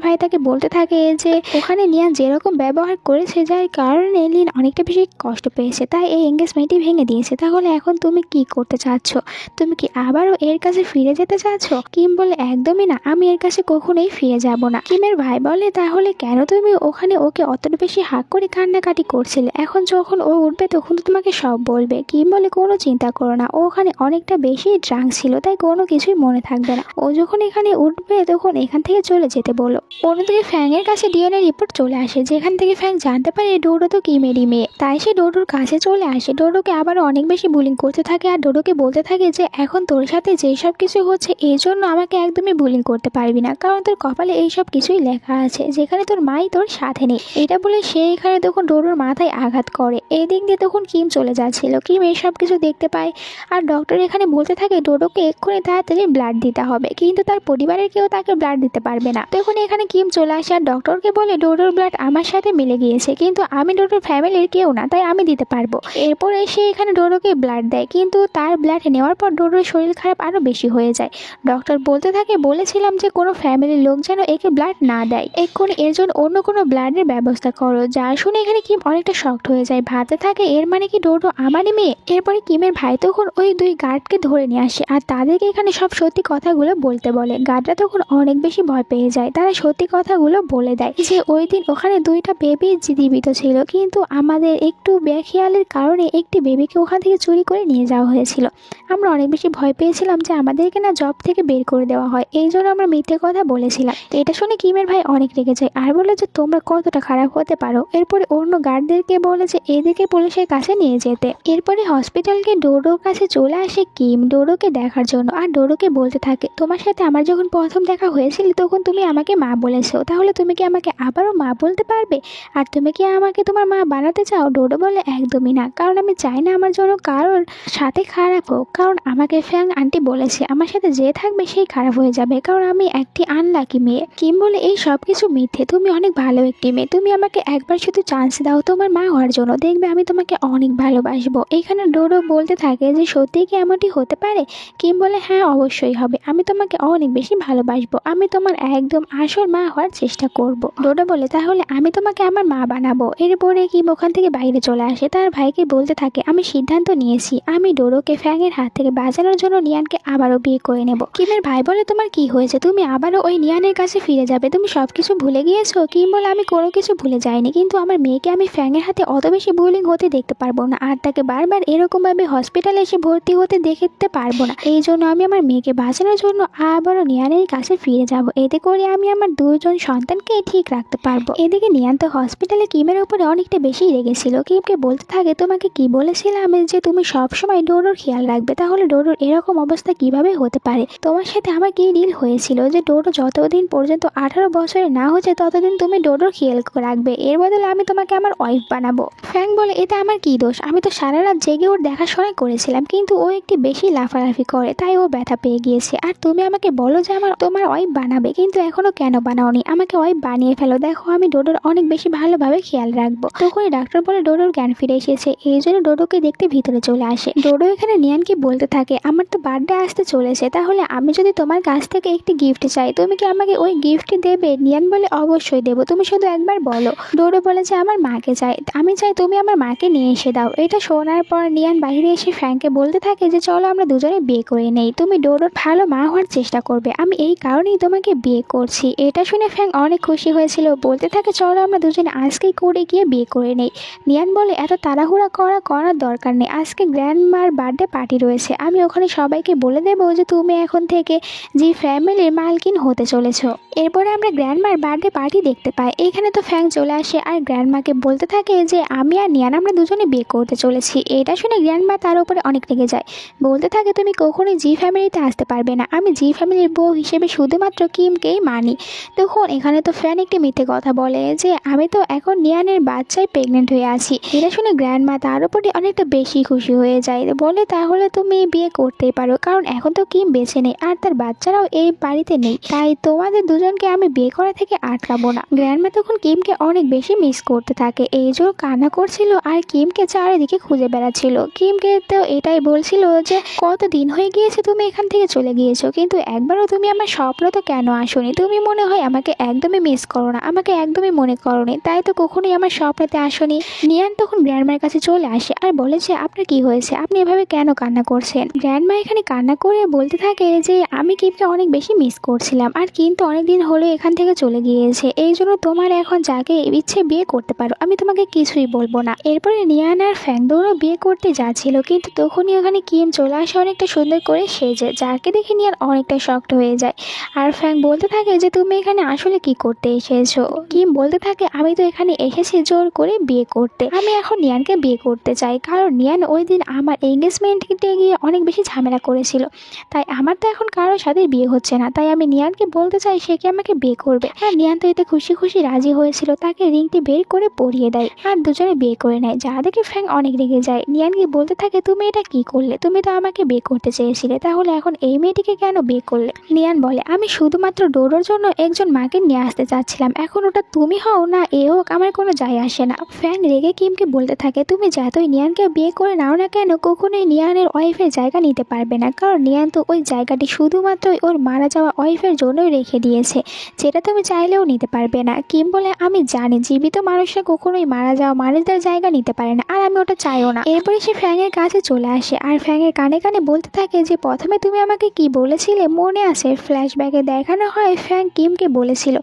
ভাই তাকে বলতে থাকে যে ওখানে নিয়ান যেরকম ব্যবহার করেছে যার কারণে লিন অনেকটা বেশি কষ্ট পেয়েছে, তাই এই এঙ্গেজমেন্টই ভেঙে দিয়েছে। তাহলে এখন তুমি কি করতে চাচ্ছ? তুমি কি আবারও এর কাছে ফিরে যেতে চাচ্ছ? কিম বলে একদমই না, আমি এর কাছে কখনোই ফিরে যাব না। কিমের ভাই বলে তাহলে কেন তুমি ওখানে ওকে অতটা বেশি হাক করে কান্নাকাটি করছিলে? এখন যখন ও উঠবে তখন তো তোমাকে সব বলবে। কিম বলে কোনো চিন্তা করো না, ও ওখানে অনেকটা বেশি ড্রাঙ্ক ছিল, তাই কোনো কিছুই মনে থাকবে না। ও যখন এখানে উঠবে তখন এখান থেকে চলে যেতে বলো। অন্যদিকে ফ্যাংয়ের কাছে ডিএনএ রিপোর্ট চলে আসে, যেখান থেকে ফ্যাং জানতে পারে ডোডো তো কিমেরই মেয়ে। তাই সে ডোডোর কাছে চলে আসে, ডোডোকে আবারও অনেক বেশি বুলিং করতে থাকে আর ডোডোকে বলতে থাকে যে এখন তোর সাথে যেসব কিছু হচ্ছে এই জন্য আমাকে একদমই বুলিং করতে পারবি না, কারণ তোর কপালে এইসব কিছুই লেখা আছে, যেখানে তোর মাই তোর সাথে নেই। এটা বলে সে এখানে তখন ডোডোর মাথায় আঘাত করে। এই দিক দিয়ে তখন কিম চলে যাচ্ছিল, কিম এইসব কিছু দেখতে পায় আর ডক্টর এখানে বলতে থাকে ডোডোকে এক্ষুনি তাড়াতাড়ি ব্লাড দিতে হবে, কিন্তু তার পরিবারের কেউ তাকে ব্লাড দিতে পারবে না। তখন এখানে কিম চলে আসে আর ডক্টরকে বলে ডোডোর ব্লাড আমার সাথে মিলে গিয়েছে, কিন্তু আমি ডোডোর ফ্যামিলির কেউ না, তাই আমি দিতে পারবো। এরপর এসে এখানে ডোডোকে ব্লাড দেয়, কিন্তু তার ব্লাড নেওয়ার পর ডোডোর শরীর খারাপ আরো বেশি হয়ে যায়। ডক্টর বলতে থাকে বলেছিলাম যে কোনো ফ্যামিলির লোক যেন একে ব্লাড না দেয়, এক্ষুনি এর জন্য অন্য কোনো ব্লাডের ব্যবস্থা করো। যা শুনে এখানে কিম অনেকটা শক্ট হয়ে যায়, ভাবতে থাকে এর মানে কি ডোডো আমারই মেয়ে। এরপরে কিমের ভাই তখন ওই দুই গার্ডকে ধরে নিয়ে আসে আর তাদেরকে এখানে সব সত্যি কথাগুলো বলতে বলে। গার্ডরা তখন অনেক বেশি ভয় পেয়ে যায়, তারা সত্যি কথাগুলো বলে দেয় যে ওই দিন ওখানে দুইটা বেবি জীবিত ছিল, কিন্তু আমাদের একটু বেখেয়ালের কারণে একটি বেবিকে ওখান থেকে চুরি করে নিয়ে যাওয়া হয়েছিল। আমরা অনেক বেশি ভয় পেয়েছিলাম যে আমাদেরকে না জব থেকে বের করে দেওয়া হয়, এই জন্য আমরা মিথ্যে কথা বলেছিলাম। এটা শুনে কিমের ভাই অনেক রেগে যায় আর বলে যে তোমরা কতটা খারাপ হতে পারো। এরপরে অন্য গার্ডদেরকে বলে যে এদেরকে পুলিশের কাছে নিয়ে যেতে। এরপরে হসপিটালকে ডোডোর কাছে চলে আসে কিম ডোডোকে দেখার জন্য, আর ডোডোকে বলতে থাকে তোমার সাথে আমার যখন প্রথম দেখা হয়েছিল তখন তুমি আমাকে মা বলেছো, তাহলে তুমি কি আমাকে আবারও মা বলতে পারবে? আর তুমি কি আমাকে তোমার মা বানাতে চাও? ডোডো বলে একদমই না, কারণ আমি চাই না আমার জন্য কারোর সাথে খারাপ হোক, কারণ আমাকে ফ্যাং আন্টি বলেছে আমার সাথে যে থাকবে সেই খারাপ হয়ে যাবে, কারণ আমি একটি আনলাকি মেয়ে। কিম বলে এই সব কিছু মিথ্যে, তুমি অনেক ভালো একটি মেয়ে, তুমি আমাকে একবার শুধু চান্স দাও তোমার মা হওয়ার জন্য, দেখবে আমি তোমাকে অনেক ভালোবাসবো। এখানে ডোডো বলতে থাকে যে সত্যিই কি এমনটি হতে পারে? কিম বলে হ্যাঁ অবশ্যই হবে, আমি তোমাকে অনেক বেশি ভালোবাসবো, আমি তোমার একদম আসল মা হওয়ার চেষ্টা করব। ডোডো বলে তাহলে আমি তোমাকে আমার মা বানাবো। এরপরে কিম ওখান থেকে বাইরে চলে আসে, তার ভাইকে বলতে থাকে আমি সিদ্ধান্ত নিয়েছি, আমি ডোডোকে ফ্যাংয়ের হাত থেকে বাঁচানোর জন্য নিয়ানকে আবারও বিয়ে করে নেব। কিমের ভাই বলে তোমার কি হয়েছে, তুমি আবারও ওই নিয়ানের কাছে ফিরে যাবে, তুমি সবকিছু ভুলে গিয়েছো? কিম বলে আমি কোনো কিছু ভুলে যাইনি, কিন্তু আমার মেয়েকে আমি ফ্যাংয়ের হাতে অত বেশি বুলিং হতে দেখতে পারবো না, আর তাকে বারবার এরকমভাবে হসপিটালে এসে ভর্তি হতে দেখতে পারবো না। এই জন্য আমি আমার মেয়েকে বাঁচানোর জন্য আবারও নিয়ানের কাছে ফিরে যাব, এতে করে আমি আমার দুজন সন্তানকে ঠিক রাখতে পারবো। এদিকে নিয়ান তো হসপিটালে কিমের উপরে অনেকটা বেশি রেগেছিল। কিমকে বলতে থাকে, তোমাকে কি বলেছিলাম যে তুমি সবসময় ডোডোর খেয়াল রাখবে, তাহলে ডোডোর এরকম অবস্থা কিভাবে হতে পারে? তোমার সাথে আমার কি ডিল হয়েছিল যে ডোডো যতদিন পর্যন্ত 18 বছরে না হচ্ছে ততদিন তুমি ডোডোর খেয়াল রাখবে, এর বদলে আমি তোমাকে আমার ওয়াইফ বানাবো। ফ্যাং বলে, এতে আমার কি দোষ? আমি তো সারা রাত জেগে ওর দেখাশোনা করেছিলাম, কিন্তু ও একটু বেশি লাফালাফি করে তাই ও ব্যথা পেয়ে গিয়েছে। আর তুমি আমাকে বলো যে তোমার ওয়াইফ বানাবে, কিন্তু এখনো কেন বানাওনি? আমাকে ওয়াইফ বানিয়ে ফেলো, দেখো আমি ডোডোর অনেক বেশি ভালোভাবে খেয়াল রাখবো। তখনই ডাক্তার বলে ডোডোর জ্ঞান ফিরে এসেছে, এই জন্য ডোডোকে দেখতে ভিতরে চলে আসে। ডোডো এখানে নিয়ানকে বলতে থাকে, আমার তো বার্থডে আসতে চলেছে, তাহলে আমি যদি তোমার কাছ থেকে একটি গিফট চাই, তুমি কি আমাকে ওই গিফটটি দেবে? নিয়ান বলে, অবশ্যই দেবো, তুমি শুধু একবার বলো। ডোডো বলে যে আমার মাকে চাই, আমি চাই তুমি আমার মাকে নিয়ে এসে দাও। এটা শোনার পর নিয়ান বাইরে এসে ফ্র্যাঙ্ককে বলতে থাকে যে চলো আমরা দুজনে বিয়ে করে নেই, তুমি ডোডোর ভালো মা হওয়ার চেষ্টা করবে, আমি এই কারণেই তোমাকে বিয়ে করছি। এটা শুনে ফ্র্যাঙ্ক অনেক খুশি হয়েছিল, বলতে থাকে চলো আমরা দুজনে আজকেই করে গিয়ে বিয়ে করে নেই। নিয়ান বলে, এত তাড়াহুড়া করার দরকার নেই, আজকে গ্র্যান্ডমার বার্থডে পার্টি রয়েছে, আমি ওখানে সবাইকে বলে দেবো যে তুমি এখন থেকে জি ফ্যামিলির মালকিন হতে চলেছ। এরপরে আমরা গ্র্যান্ডমার বার্থডে পার্টি দেখতে পাই। এখানে তো ফ্র্যাঙ্ক চলে আসে আর গ্র্যান্ডমাকে বলতে থাকে যে আমি আর নিয়ান আমরা দুজনে বিয়ে করতে চলেছি। এটা শুনে গ্র্যান্ডমা তার উপরে অনেক রেগে যায়, বলতে থাকে তুমি কখনোই জি ফ্যামিলিতে আসতে পারবে না, আমি জি ফ্যামিলির বউ হিসেবে শুধুমাত্র কিমকেই মানি। তখন এখানে তো ফ্যান একটি মিথ্যে কথা বলে যে আমি তো এখন নিয়ানের বাচ্চায় প্রেগনেন্ট হয়ে আছি। এটা শুনে গ্র্যান্ডমা তার উপরে অনেকটা বেশি খুশি হয়ে যায়, বলে তাহলে তুমি বিয়ে করতেই পারো, কারণ এখন তো কিম বেঁচে নেই আর তার বাচ্চারাও এই বাড়িতে নেই, তাই তোমাদের দুজনকে আমি বিয়ে করা থেকে আটকাবো না। গ্র্যান্ডমা তখন কিমকে অনেক বেশি মিস করতে থাকে, এই জন্য কান্না করছিল আর কিমকে চারিদিকে খুঁজে বেড়াচ্ছিল। কিমকে তো এটাই বলছিল যে কত দিন হয়ে গিয়েছে তুমি এখান থেকে চলে গিয়েছো, কিন্তু একবারও তুমি আমার স্বপ্ন তো কেন আসোনি? তুমি মনে হয় আমাকে একদমই মিস করো না, আমাকে একদমই মনে করোনি, তাই তো কখনোই আমার স্বপ্নেতে আসোনি। নিয়ান তখন গ্র্যান্ডমার কাছে চলে আসে আর বলে যে আপনার কি হয়েছে, আপনি এভাবে কেন কান্না করছেন? গ্র্যান্ডমা এখানে কান্না করে বলতে থাকে যে আমি কিমকে অনেক বেশি মিস করছিলাম, আর কিন্তু অনেকদিন হলো এখান থেকে চলে গিয়েছে, এই জন্য তোমার এখন যাকে ইচ্ছে বিয়ে করতে পারো, আমি তোমাকে কিছুই বলবো না। এরপরে নিয়ান আর ফ্যাংদোরও বিয়ে করতে যাচ্ছিল, কিন্তু তখনই ওখানে কিম চলে আসে অনেকটা সুন্দর করে সেজে, যাকে দেখে নিয়ান অনেকটা শক্ট হয়ে যায়। আর ফ্যাং বলতে থাকে যে তুমি এখানে আসলে কি করতে এসেছো? কিম বলতে থাকে আমি তো এখানে এসেছি জোর করে বিয়ে করতে, আমি এখন নিয়ানকে বিয়ে করতে চাই, কারণ নিয়ান ওই দিন আমার এঙ্গেজমেন্টে গিয়ে অনেক বেশি ঝামেলা করেছিল, তাই আমার তো এখন কারোর সাথে বিয়ে হচ্ছে না, তাই আমি নিয়ানকে বলতে চাই সে কি আমাকে বিয়ে করবে। আর নিয়ান তো এতে খুশি খুশি রাজি হয়েছিল, তাকে রিংটি বের করে পরিয়ে দেয় আর দুজনে বিয়ে করে নেয়, যা দেখে ফ্যাং অনেক রেগে যায়। নিয়ানকে বলতে থাকে তুমি এটা কি করলে, তুমি তো আমাকে বিয়ে করতে চেয়েছিলে, তাহলে এখন এই মেয়েটিকে কেন বিয়ে করলে? নিয়ান বলে আমি শুধুমাত্র ডোডোর জন্য একজন মাকে নিয়ে আসতে চাচ্ছিলাম, এখন ওটা তুমি হও না এ হোক আমার কোনো যায় আসে না। ফ্যাং রেগে কিমকে বলতে থাকে তুমি যতই নিয়ানকে বিয়ে করে নাও না কেন, কখনোই নিয়ানের ওয়াইফের জায়গা নিতে পারবে না, কারণ নিয়ান তো ওই জায়গাটি শুধুমাত্র ওর মারা যাওয়া ওয়াইফের জন্যই রেখে দিয়েছে, যেটা তুমি চাইলেও নিতে পারবে না। কিম বলে আমি জানি জীবিত মানুষরা কখনোই মারা যাওয়া মানুষদের জায়গা নিতে পারে না, আর আমি ওটা চাইও না। এরপরে সে ফ্যাংয়ের কাছে চলে আসে আর ফ্যাংয়ের কানে কানে বলতে থাকে যে প্রথমে তুমি আমাকে কি বলেছিলে মনে আছে? ফ্ল্যাশব্যাকে দেখানো হয় ফ্যাং কিমকে বলেছিল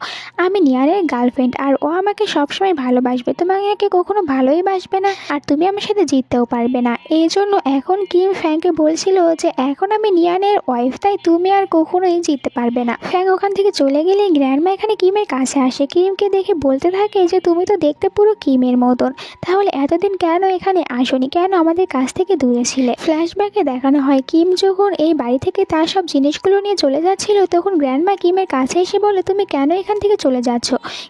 আমি নিয়ানের গার্লফ্রেন্ড আর ও আমাকে সবসময় ভালোবাসবে, তোমাকে কখনো ভালোই বাসবে না, আর তুমি আমার সাথে জিততেও পারবে না। এই জন্য এখন কিম ফ্যাংকে বলছিল যে এখন আমি নিয়ানের ওয়াইফ, তাই তুমি আর কখনোই জিততে পারবে না। ফ্যাং ওখান থেকে চলে গেলে গ্র্যান্ডমা এখানে কিমের কাছে আসে, কিমকে দেখে বলতে থাকে যে তুমি তো দেখতে পুরো কিমের মতন, তাহলে এতদিন কেন এখানে আসোনি, কেন আমাদের কাছ থেকে দূরে ছিলে? ফ্ল্যাশব্যাকে দেখানো হয় কিম যখন এই বাড়ি থেকে তার সব জিনিসগুলো নিয়ে চলে যাচ্ছিল, তখন গ্র্যান্ডমা কিমের কাছে এসে বলে তুমি কেন এখান থেকে চলে যাচ্ছ?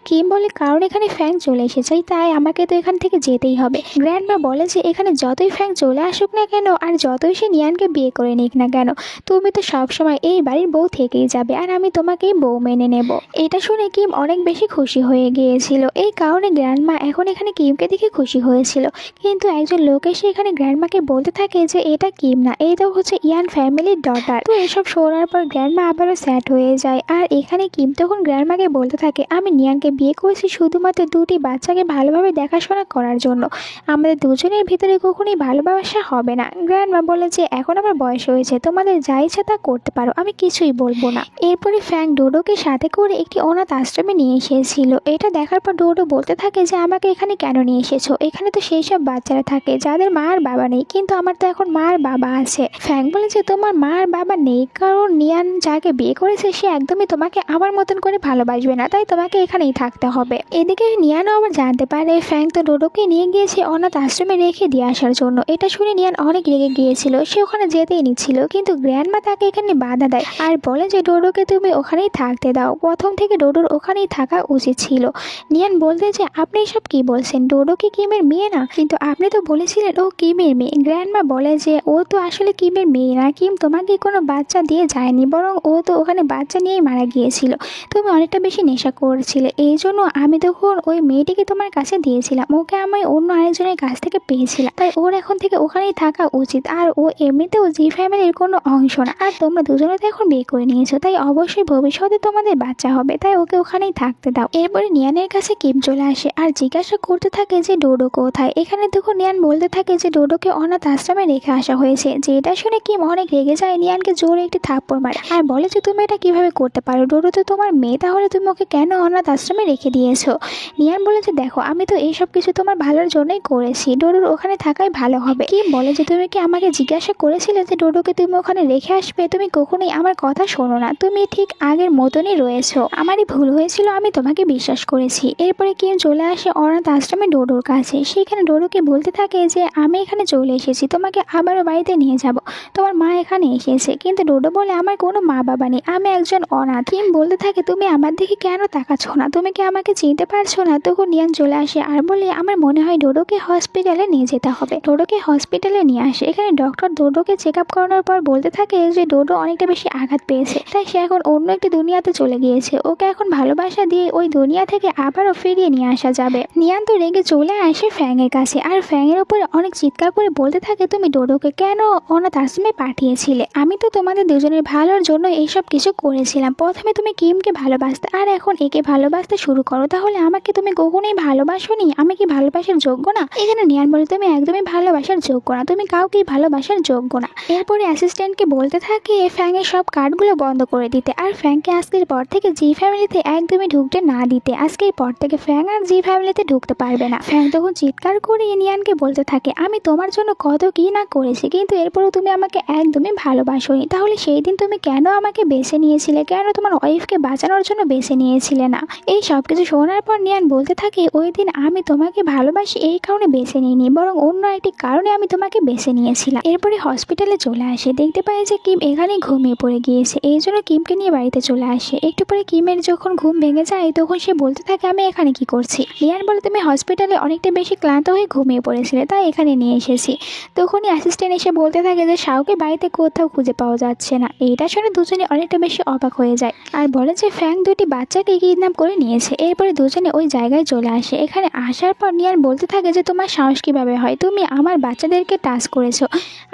কিম বলে কারণ এখানে ফ্যাং চলে এসেছে, তাই আমাকে তো এখান থেকে যেতেই হবে। গ্র্যান্ডমা বলে যে এখানে যতই ফ্যাং চলে আসুক না কেন আর যতই সে নিয়ানকে বিয়ে করে নিক না কেন, তুমি তো সবসময় এই বাড়ির বউ থেকেই যাবে আর আমি তোমাকেই বউ মেনে নেব। এটা শুনে কিম অনেক বেশি খুশি হয়ে গিয়েছিল, এই কারণে গ্র্যান্ডমা এখন এখানে কিমকে দেখে খুশি হয়েছিল। কিন্তু একজন লোক এসে এখানে গ্র্যান্ডমাকে বলতে থাকে যে এটা কিম না, এটা হচ্ছে ইয়ান ফ্যামিলির ডটার। তো এসব শোনার পর গ্র্যান্ডমা আবারও স্যাড হয়ে যায়, আর এখানে কিম তখন গ্র্যান্ডমাকে বলতে থাকে আমি নিয়ানকে বিয়ে করেছি শুধুমাত্র দুটি বাচ্চাকে ভালোভাবে দেখাশোনা করার জন্য, আমাদের দুজনের ভিতরে কখনোই ভালোবাসা হবে না। গ্র্যান্ডমা বলে যে এখন আমার বয়স হয়েছে, তোমাদের যা ইচ্ছা তা করতে পারো, আমি কিছুই বলবো না। এরপরে ফ্যাং ডোডোকে সাথে করে একটি অনাথ আশ্রমে নিয়ে এসেছিল, এটা দেখার পর ডোডো বলতে থাকে যে আমাকে এখানে কেন নিয়ে এসেছো, এখানে তো সেই সব বাচ্চারা থাকে যাদের মা আর বাবা নেই, কিন্তু আমার তো এখন মা আর বাবা আছে। ফ্যাং বলে যে তোমার মা আর বাবা নেই কারণ নিয়ান যাকে বিয়ে করেছে সে একদমই তোমাকে আমার মতন করে ভালোবাসবে না, তাই তোমাকে এখানেই থাকতে হবে। এদিকে নিয়ানও আবার জানতে পারে ফ্যাং তো ডোডোকে নিয়ে গিয়েছে অনাথ আশ্রমে রেখে দিয়ে আসার জন্য। এটা শুনে নিয়ান অনেক রেগে গিয়েছিল, সে ওখানে যেতেই নিচ্ছিল, কিন্তু গ্র্যান্ডমা তাকে এখানে বাধা দেয় আর বলে যে ডোডোকে তুমি ওখানেই থাকতে দাও, প্রথম থেকে ডোডোর ওখানেই থাকা উচিত ছিল। নিয়ান বলতে যে আপনি এসব কি বলছেন, ডোডো কি কিমের মেয়ে না, কিন্তু আপনি তো বলেছিলেন ও কিমের মেয়ে। গ্র্যান্ডমা বলে যে ও তো আসলে কিমের মেয়ে না, কিম তোমাকে কোনো বাচ্চা দিয়ে যায়নি, বরং ও তো ওখানে বাচ্চা নিয়েই মারা গিয়েছিল, তুমি অনেকটা বেশি নেশা করেছিলে, এই জন্য আমি তখন ওই মেয়েটিকে তোমার কাছে দিয়েছিলাম, ওকে আমি অন্য আরেকজনের কাছ থেকে পেয়েছিলাম, তাই ওর এখন থেকে ওখানেই থাকা উচিত। আর ও এমনিতেও জি ফ্যামিলির কোনো অংশ না, আর তোমরা দুজনে তো এখন বিয়ে করে নিয়েছো, তাই অবশ্যই ভবিষ্যতে তোমাদের বাচ্চা হবে, তাই ওকে ওখানেই থাকতে দাও। এরপরে নিয়ানের কাছে কিম চলে আসে আর জিজ্ঞাসা করতে থাকে যে ডোডো কোথায়। এখানে তখন নিয়ান বলতে থাকে যে ডোডোকে অনাথ আশ্রমে রেখে আসা হয়েছে। যেটা শুনে কিম অনেক রেগে যায়, নিয়ানকে জোরে একটি থাপ্পড় মারে আর বলে যে তুমি এটা কিভাবে করতে পারো, ডোডো তো তোমার মেয়ে, তাহলে তুমি ওকে কেন অনাথ আশ্রমে রেখে দিয়েছো। নিয়ান বলে যে দেখো আমি তো এইসব কিছু তোমার ভালোর জন্যই করেছি, ডোডোর ওখানে থাকাই ভালো হবে। কিম বলে যে তুমি কি আমাকে জিজ্ঞাসা করেছিলে যে ডোডোকে তুমি ওখানে রেখে আসবে, তুমি কখনোই আমার কথা শোনো না, তুমি ঠিক আগের মতনই রয়েছো, আমারই ভুল হয়েছিল, আমি তোমাকে বিশ্বাস করেছি। এরপরে কিম চলে আসে অনাথ আশ্রমে ডোডোর কাছে, সেখানে ডোডোকে বলতে থাকে যে আমি এখানে চলে এসেছি, তোমাকে আবারও বাড়িতে নিয়ে যাব, তোমার মা এখানে এসেছে। কিন্তু ডোডো বলে আমার কোনো মা বাবা নেই, আমি একজন অনাথ। কিম বলতে থাকে তুমি আমার দিকে কেন তাকাচ্ছ না, তুমি কি আমাকে চিনতে পারছো না। তখন নিয়ান চলে আসে আর বলে আমার মনে হয় ডোডোকে হসপিটালে নিয়ে যেতে হবে। ডোডোকে হসপিটালে নিয়ে আসে, এখানে ডক্টর ডোডোকে চেক আপ করানোর পর বলতে থাকে যে ডোডো অনেকটা বেশি আঘাত পেয়েছে, তাই সে এখন অন্য একটি দুনিয়াতে চলে গিয়েছে, ওকে এখন ভালোবাসা দিয়ে ওই দুনিয়া থেকে আবারও ফিরিয়ে নিয়ে আসা যাবে। নিয়ান তো রেগে চলে আসে ফ্যাংয়ের কাছে আর ফ্যাংয়ের উপরে অনেক চিৎকার করে বলতে থাকে তুমি ডোডোকে কেন অনাথ আশ্রমে পাঠিয়েছিলে, আমি তো তোমাদের দুজনের ভালোর জন্য এইসব কিছু করেছিলাম, প্রথমে তুমি কিমকে ভালোবাসতে আর এখন একে ভালোবাসতে শুরু করো, তাহলে আমাকে তুমি কখনোই ভালোবাসোনি, আমি কি ভালোবাসার যোগ্য না। এখানে নিয়ান বলে তুমি একদমই ভালোবাসার যোগ্য না, তুমি কাউকেই ভালোবাসার যোগ্য না। এরপরে অ্যাসিস্ট্যান্টকে বলতে থাকে ফ্যাংয়ের সব কার্ডগুলো বন্ধ করে দিতে আর ফ্যাংকে আজকের পর থেকে জি ফ্যামিলিতে একদমই ঢুকতে না দিতে, আজকের পর থেকে ফ্যাং আর জি ফ্যামিলিতে ঢুকতে পারবে না। ফ্যাং তখন চিৎকার করে নিয়ানকে বলতে থাকে আমি তোমার জন্য কত কি না করেছি, কিন্তু এরপরও তুমি আমাকে একদমই ভালোবাসোনি, তাহলে সেই দিন তুমি কেন আমাকে বেছে নিয়েছিলে, কেন তোমার ওয়াইফকে বাঁচানোর জন্য বেছে নিয়েছিলে না। এই সব কিছু শোনার পর নিয়ান বলতে থাকে ওই দিন আমি তোমাকে ভালোবাসি এই কারণে বেছে নিইনি, বরং অন্য একটি কারণে আমি তোমাকে বেছে নিয়েছিলাম। এরপরে হসপিটালে চলে আসে, দেখতে পাই যে কিম এখানে ঘুমিয়ে পড়ে গিয়েছে, এই জন্য কিমকে নিয়ে বাড়িতে চলে আসে। একটু পরে কিমের যখন ঘুম ভেঙে যায় তখন সে বলতে থাকে আমি এখানে কি করছি। নিয়ান বলে তুমি হসপিটালে অনেকটা বেশি ক্লান্ত হয়ে ঘুমিয়ে পড়েছিলে, তাই এখানে নিয়ে এসেছি। তখনই অ্যাসিস্ট্যান্ট এসে বলতে থাকে যে শাওকে বাড়িতে কোথাও খুঁজে পাওয়া যাচ্ছে না। এইটা শুনে দুজনে অনেকটা বেশি অবাক হয়ে যায় আর বলে যে ফ্যাং দুটি বাচ্চাকে কিডন্যাপ করে নিয়েছে। এরপরে দুজনে ওই জায়গায় চলে আসে। এখানে আসার পর নিয়ান বলতে থাকে যে তোমার সাহস কীভাবে হয়, তুমি আমার বাচ্চাদেরকে টাচ করেছো,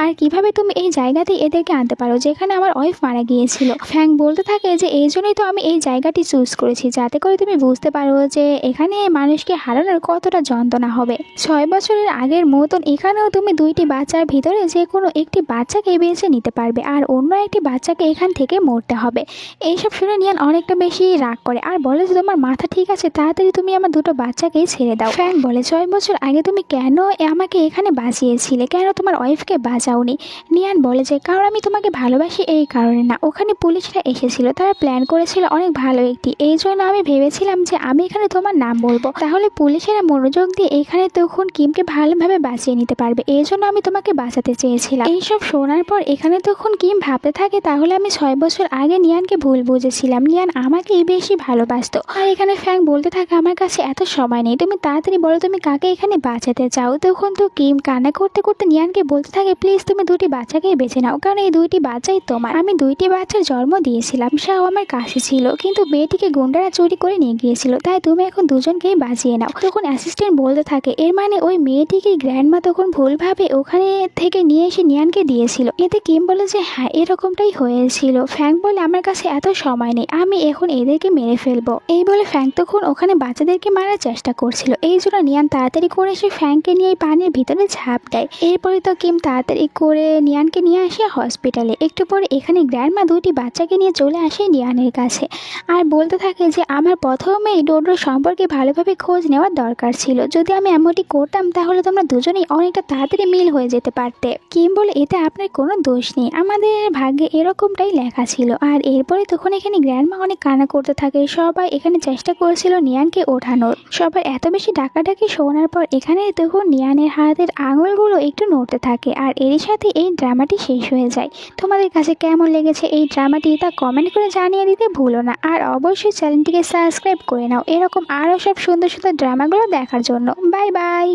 আর কিভাবে তুমি এই জায়গাতেই এদেরকে আনতে পারো যেখানে আমার ওয়াইফ মারা গিয়েছিল। ফ্যাং বলতে থাকে যে এই জন্যই তো আমি এই জায়গাটি চুজ করেছি, যাতে করে তুমি বুঝতে পারো যে এখানে মানুষকে হারানোর কতটা যন্ত্রণা হবে। 6 বছরের আগের মতন এখানেও তুমি দুইটি বাচ্চার ভিতরে যে কোনো একটি বাচ্চাকে বেছে নিতে পারবে, আর অন্য একটি বাচ্চাকে এখান থেকে মরতে হবে। এইসব শুনে নিয়ান অনেকটা বেশি রাগ করে আর বলে যে তোমার মাথা ঠিক আছে, তাড়াতাড়ি তুমি আমার দুটো বাচ্চাকেই ছেড়ে দাও। ফ্যাং বলে 6 বছর আগে তুমি কেন আমাকে এখানে বাঁচিয়েছিলে, কেন তোমার ওয়াইফকে বাঁচাওনি। নিয়ান বলে যে কারণ আমি তোমাকে ভালোবাসি এই কারণে না, ওখানে পুলিশরা এসেছিল, তারা প্ল্যান করেছিল অনেক ভালো একটি, এই জন্য আমি ভেবেছিলাম যে আমি এখানে তোমার নাম বলবো, তাহলে পুলিশেরা মনোযোগ দিয়ে এখানে তখন কিমকে ভালোভাবে বাঁচিয়ে নিতে পারবে, এই জন্য আমি তোমাকে বাঁচাতে চেয়েছিলাম। এইসব শোনার পর এখানে তখন কিম ভাবতে থাকে তাহলে আমি 6 বছর আগে নিয়ানকে ভুল বুঝেছিলাম, নিয়ান আমাকেই বেশি ভালোবাসতো। আর এখানে ফ্যাং বলতে থাকে আমার কাছে এত সময় নেই, তুমি তাড়াতাড়ি বলো তুমি কাকে এখানে বাঁচাতে চাও। তখন তো কিম কান্না করতে করতে নিয়ানকে বলতে থাকে প্লিজ তুমি দুটি বাচ্চাকেই বেছে নাও, কারণ এই দুইটি বাচ্চাই তোমার, আমি দুইটি বাচ্চার জন্ম দিয়েছিলাম, সেও আমার কাছে ছিল, কিন্তু মেয়েটিকে গুন্ডারা চুরি করে নিয়ে গিয়েছিল, তাই তুমি এখন দুজনকেই বাঁচিয়ে নাও। তখন অ্যাসিস্ট্যান্ট বলতে থাকে এর মানে ওই মেয়েটিকে গ্র্যান্ডমা তখন ভুলভাবে ওখানে থেকে নিয়ে এসে নিয়ানকে দিয়েছিল। এতে কিম বলে যে হ্যাঁ এরকমটাই হয়েছিল। ফ্যাং বলে আমার কাছে এত সময় নেই, আমি এখন এদেরকে মেরে ফেলবো। এই বলে ফ্যাং তখন ওখানে বাচ্চাদেরকে মারার চেষ্টা করছিল, এই জন্য নিয়ান তাড়াতাড়ি করে এসে ফ্যাংকে নিয়ে পানির ভিতরে ঝাঁপ দেয়। এরপরে তো কিম তাড়াতাড়ি করে নিয়ানকে নিয়ে আসে হসপিটালে। একটু পরে এখানে গ্র্যান্ডমা দুটি বাচ্চাকে নিয়ে চলে আসে নিয়ানের কাছে আর বলতে থাকে যে আমার প্রথমে এই ডোডোর সম্পর্কে ভালোভাবে খোঁজ নেওয়ার দরকার ছিল। যদি আমি এমনটি করতাম তাহলে তোমরা দুজনেই অনেকটা তাড়াতাড়ি মিল হয়ে যেতে পারতে। কিম বলে, এতে আপনার কোনো দোষ নেই, আমাদের ভাগ্যে এরকমটাই লেখা ছিল। আর এরপরে তখন এখানে গ্র্যান্ডমা অনেক কান্না করতে থাকে। সবাই এখানে চেষ্টা করেছিল নিয়ানকে ওঠানোর। সবার এত বেশি ডাকাডাকি শোনার পর এখানে তখন নিয়ানের হাতের আঙুলগুলো একটু নড়তে থাকে। আর এরই সাথে এই ড্রামাটি শেষ হয়ে যায়। তোমাদের কাছে কেমন লেগেছে এই ড্রামাটি তা কমেন্ট করে জানিয়ে দিতে ভুলো না। আর অবশ্যই চ্যানেলটিকে সাবস্ক্রাইব করে নাও এরকম আরও সব সুন্দর সুন্দর ড্রামাগুলো দেখার জন্য। Bye bye.